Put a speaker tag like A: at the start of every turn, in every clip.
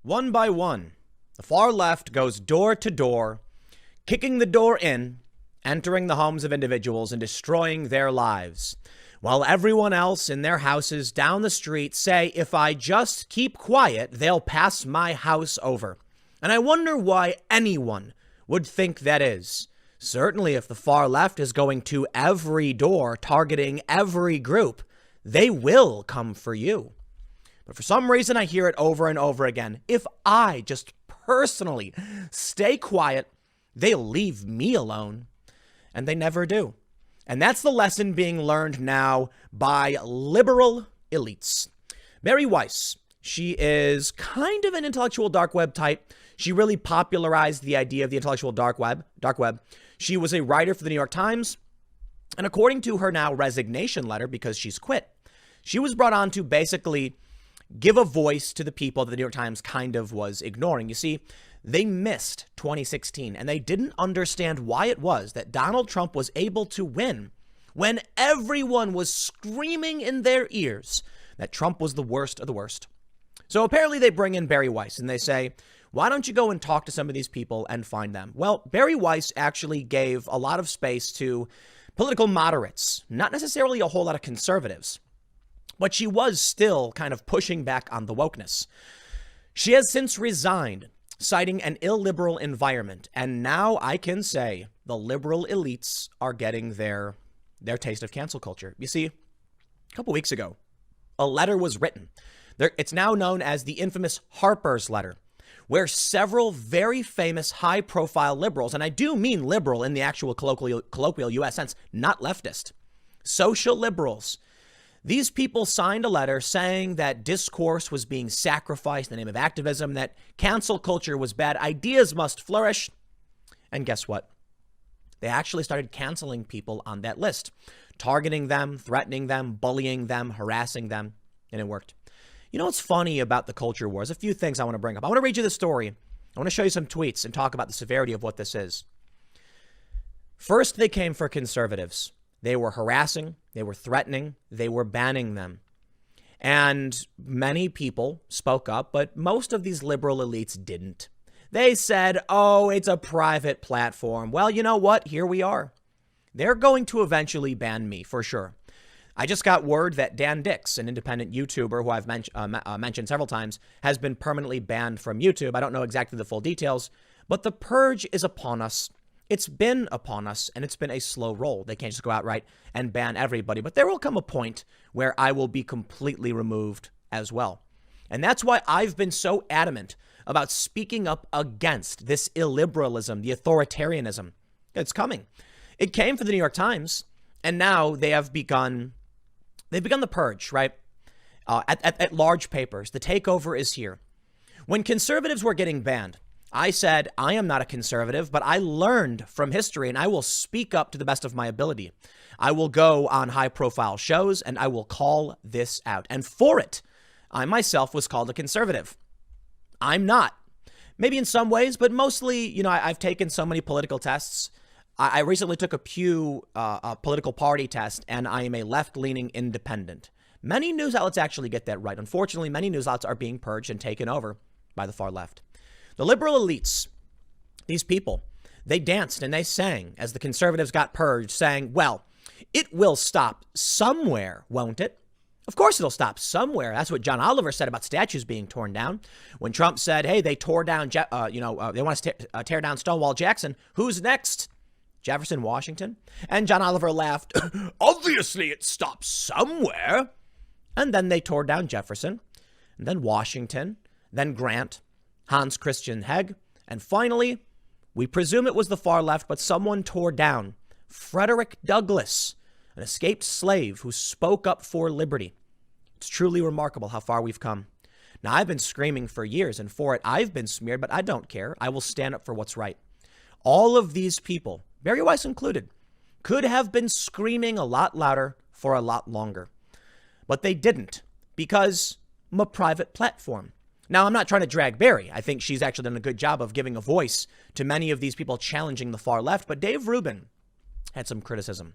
A: One by one, the far left goes door to door, kicking the door in, entering the homes of individuals and destroying their lives, while everyone else in their houses down the street say, if I just keep quiet, they'll pass my house over. And I wonder why anyone would think that is. Certainly, if the far left is going to every door, targeting every group, they will come for you. But for some reason, I hear it over and over again. If I just personally stay quiet, they'll leave me alone. And they never do. And that's the lesson being learned now by liberal elites. Mary Weiss, she is kind of an intellectual dark web type. She really popularized the idea of the intellectual dark web. She was a writer for the New York Times. And according to her now resignation letter, because she's quit, she was brought on to basically give a voice to the people that the New York Times kind of was ignoring. You see, they missed 2016 and they didn't understand why it was that Donald Trump was able to win when everyone was screaming in their ears that Trump was the worst of the worst. So apparently they bring in Bari Weiss and they say, why don't you go and talk to some of these people and find them? Well, Bari Weiss actually gave a lot of space to political moderates, not necessarily a whole lot of conservatives, but she was still kind of pushing back on the wokeness. She has since resigned, citing an illiberal environment. And now I can say the liberal elites are getting their taste of cancel culture. You see, a couple weeks ago, a letter was written. It's now known as the infamous Harper's letter, where several very famous high-profile liberals, and I do mean liberal in the actual colloquial U.S. sense, not leftist, social liberals. These people signed a letter saying that discourse was being sacrificed in the name of activism, that cancel culture was bad, ideas must flourish. And guess what? They actually started canceling people on that list, targeting them, threatening them, bullying them, harassing them, and it worked. You know what's funny about the culture wars? A few things I want to bring up. I want to read you the story. I want to show you some tweets and talk about the severity of what this is. First, they came for conservatives. They were harassing, they were threatening, they were banning them. And many people spoke up, but most of these liberal elites didn't. They said, oh, it's a private platform. Well, you know what? Here we are. They're going to eventually ban me for sure. I just got word that Dan Dix, an independent YouTuber who I've mentioned several times, has been permanently banned from YouTube. I don't know exactly the full details, but the purge is upon us. It's been upon us, and it's been a slow roll. They can't just go outright and ban everybody, but there will come a point where I will be completely removed as well. And that's why I've been so adamant about speaking up against this illiberalism, the authoritarianism. It's coming. It came for the New York Times, and now they have begun the purge, right? At large papers. The takeover is here. When conservatives were getting banned, I said, I am not a conservative, but I learned from history and I will speak up to the best of my ability. I will go on high profile shows and I will call this out. And for it, I myself was called a conservative. I'm not. Maybe in some ways, but mostly, you know, I've taken so many political tests. I recently took a Pew political party test and I am a left-leaning independent. Many news outlets actually get that right. Unfortunately, many news outlets are being purged and taken over by the far left. The liberal elites, these people, they danced and they sang as the conservatives got purged, saying, well, it will stop somewhere, won't it? Of course it'll stop somewhere. That's what John Oliver said about statues being torn down. When Trump said, hey, they tore down, they want to tear down Stonewall Jackson. Who's next? Jefferson, Washington. And John Oliver laughed. Obviously it stops somewhere. And then they tore down Jefferson, and then Washington, then Grant, Hans Christian Heg, and finally, we presume it was the far left, but someone tore down Frederick Douglass, an escaped slave who spoke up for liberty. It's truly remarkable how far we've come. Now, I've been screaming for years, and for it, I've been smeared, but I don't care. I will stand up for what's right. All of these people, Bari Weiss included, could have been screaming a lot louder for a lot longer, but they didn't because I'm a private platform. Now, I'm not trying to drag Bari. I think she's actually done a good job of giving a voice to many of these people challenging the far left. But Dave Rubin had some criticism.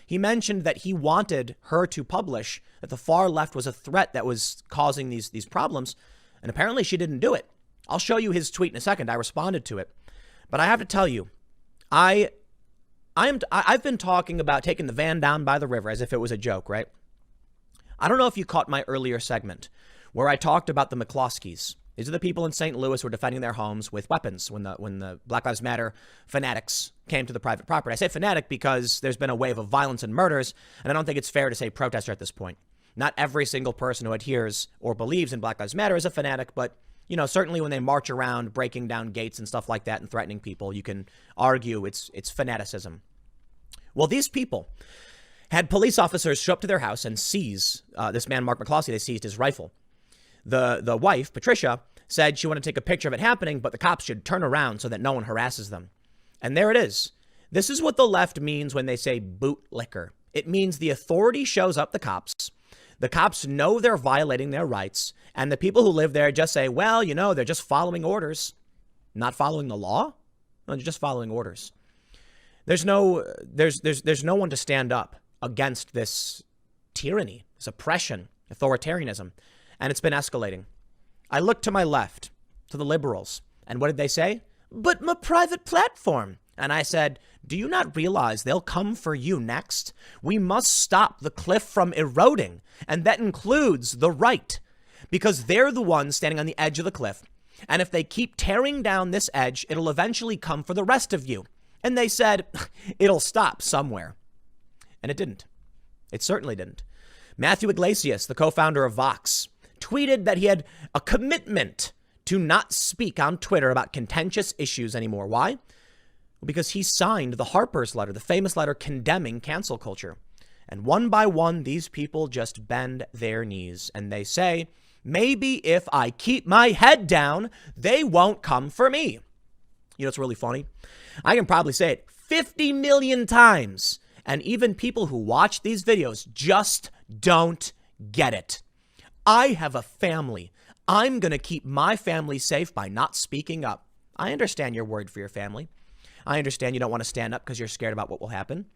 A: He mentioned that he wanted her to publish that the far left was a threat that was causing these problems. And apparently she didn't do it. I'll show you his tweet in a second. I responded to it. But I have to tell you, I've been talking about taking the van down by the river as if it was a joke, right? I don't know if you caught my earlier segment where I talked about the McCloskeys. These are the people in St. Louis who were defending their homes with weapons when the Black Lives Matter fanatics came to the private property. I say fanatic because there's been a wave of violence and murders, and I don't think it's fair to say protester at this point. Not every single person who adheres or believes in Black Lives Matter is a fanatic, but certainly when they march around breaking down gates and stuff like that and threatening people, you can argue it's fanaticism. Well, these people had police officers show up to their house and seize this man, Mark McCloskey. They seized his rifle. The wife, Patricia, said she wanted to take a picture of it happening, but the cops should turn around so that no one harasses them. And there it is. This is what the left means when they say bootlicker. It means the authority shows up the cops. The cops know they're violating their rights. And the people who live there just say, well, they're just following orders. Not following the law? No, they're just following orders. There's no one to stand up against this tyranny, this oppression, authoritarianism. And it's been escalating. I looked to my left, to the liberals, and what did they say? But my private platform. And I said, do you not realize they'll come for you next? We must stop the cliff from eroding. And that includes the right, because they're the ones standing on the edge of the cliff. And if they keep tearing down this edge, it'll eventually come for the rest of you. And they said, it'll stop somewhere. And it didn't. It certainly didn't. Matthew Iglesias, the co-founder of Vox, tweeted that he had a commitment to not speak on Twitter about contentious issues anymore. Why? Because he signed the Harper's letter, the famous letter condemning cancel culture. And one by one, these people just bend their knees and they say, maybe if I keep my head down, they won't come for me. It's really funny. I can probably say it 50 million times. And even people who watch these videos just don't get it. I have a family. I'm going to keep my family safe by not speaking up. I understand you're worried for your family. I understand you don't want to stand up because you're scared about what will happen.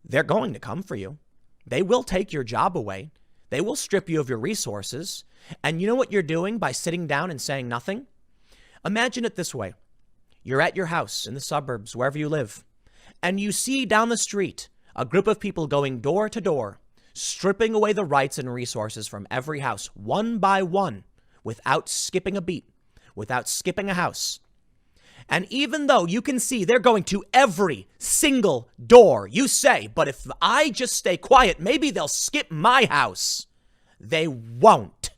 A: They're going to come for you. They will take your job away. They will strip you of your resources. And you know what you're doing by sitting down and saying nothing? Imagine it this way. You're at your house in the suburbs, wherever you live, and you see down the street a group of people going door to door, stripping away the rights and resources from every house, one by one, without skipping a beat, without skipping a house. And even though you can see they're going to every single door, you say, but if I just stay quiet, maybe they'll skip my house. They won't.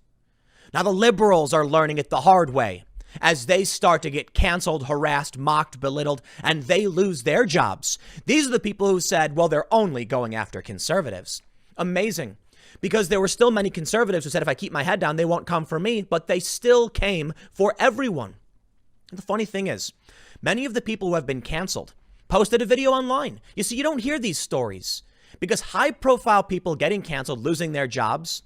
A: Now the liberals are learning it the hard way as they start to get canceled, harassed, mocked, belittled, and they lose their jobs. These are the people who said, well, they're only going after conservatives. Amazing. Because there were still many conservatives who said, if I keep my head down, they won't come for me, but they still came for everyone. The funny thing is, many of the people who have been canceled posted a video online. You see, you don't hear these stories because high-profile people getting canceled, losing their jobs,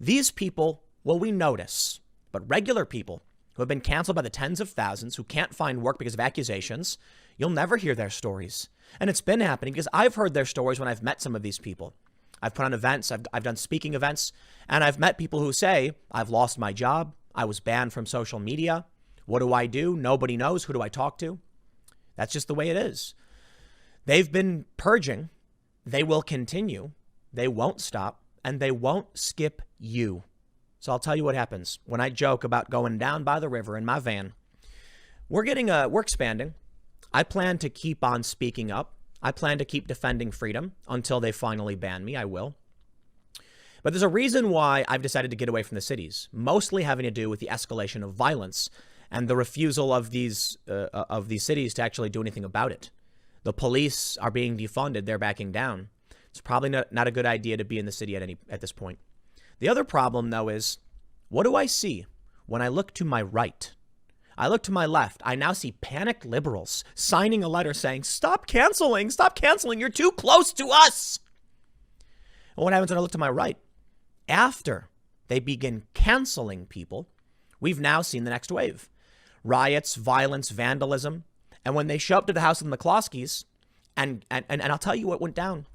A: these people, well, we notice. But regular people who have been canceled by the tens of thousands, who can't find work because of accusations, you'll never hear their stories. And it's been happening because I've heard their stories when I've met some of these people. I've put on events, I've done speaking events, and I've met people who say, I've lost my job, I was banned from social media. What do I do? Nobody knows. Who do I talk to? That's just the way it is. They've been purging. They will continue. They won't stop, and they won't skip you. So I'll tell you what happens when I joke about going down by the river in my van. We're expanding. I plan to keep on speaking up. I plan to keep defending freedom until they finally ban me. I will. But there's a reason why I've decided to get away from the cities, mostly having to do with the escalation of violence and the refusal of these cities to actually do anything about it. The police are being defunded. They're backing down. It's probably not a good idea to be in the city at this point. The other problem, though, is what do I see when I look to my right? I look to my left. I now see panicked liberals signing a letter saying, stop canceling, you're too close to us. And what happens when I look to my right? After they begin canceling people, we've now seen the next wave. Riots, violence, vandalism. And when they show up to the house of the McCloskeys, and I'll tell you what went down.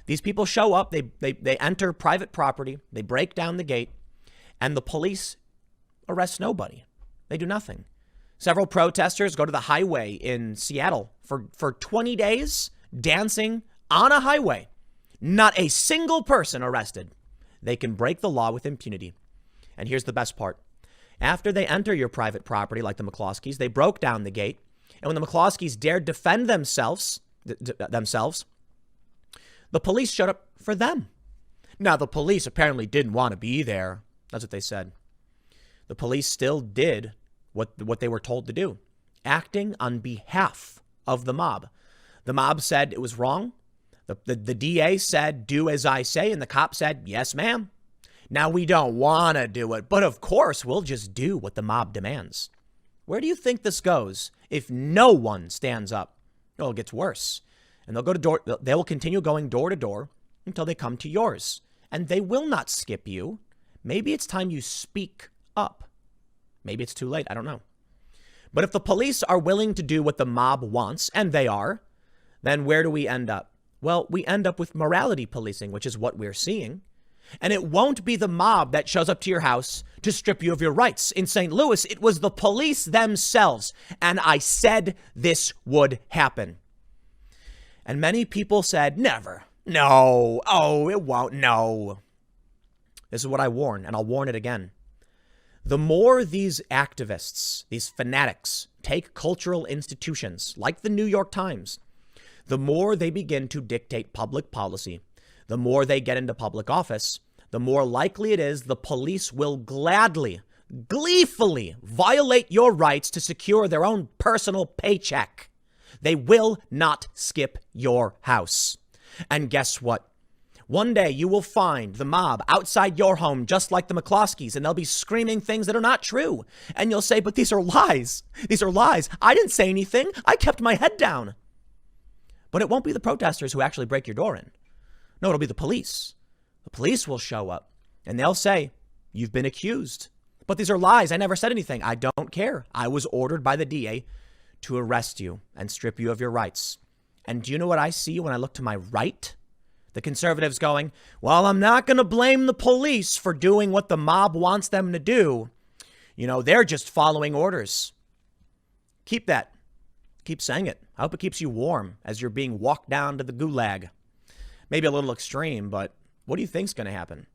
A: These people show up, they enter private property, they break down the gate, and the police arrest nobody. They do nothing. Several protesters go to the highway in Seattle for 20 days, dancing on a highway. Not a single person arrested. They can break the law with impunity. And here's the best part. After they enter your private property, like the McCloskeys, they broke down the gate. And when the McCloskeys dared defend themselves, the police showed up for them. Now, the police apparently didn't want to be there. That's what they said. The police still did what they were told to do, acting on behalf of the mob. The mob said it was wrong. The DA said, do as I say. And the cop said, yes, ma'am. Now, we don't want to do it, but of course, we'll just do what the mob demands. Where do you think this goes if no one stands up? Well, it gets worse. And they will continue going door to door until they come to yours. And they will not skip you. Maybe it's time you speak up. Maybe it's too late. I don't know. But if the police are willing to do what the mob wants, and they are, then where do we end up? Well, we end up with morality policing, which is what we're seeing. And it won't be the mob that shows up to your house to strip you of your rights. In St. Louis, it was the police themselves. And I said this would happen. And many people said, never. No. Oh, it won't. No. This is what I warn, and I'll warn it again. The more these activists, these fanatics, take cultural institutions like the New York Times, the more they begin to dictate public policy, the more they get into public office, the more likely it is the police will gladly, gleefully violate your rights to secure their own personal paycheck. They will not skip your house. And guess what? One day you will find the mob outside your home, just like the McCloskeys, and they'll be screaming things that are not true. And you'll say, but these are lies. These are lies. I didn't say anything. I kept my head down. But it won't be the protesters who actually break your door in. No, it'll be the police. The police will show up and they'll say, you've been accused. But these are lies. I never said anything. I don't care. I was ordered by the DA to arrest you and strip you of your rights. And do you know what I see when I look to my right? The conservatives going, well, I'm not going to blame the police for doing what the mob wants them to do. You know, they're just following orders. Keep that. Keep saying it. I hope it keeps you warm as you're being walked down to the gulag. Maybe a little extreme, but what do you think's going to happen?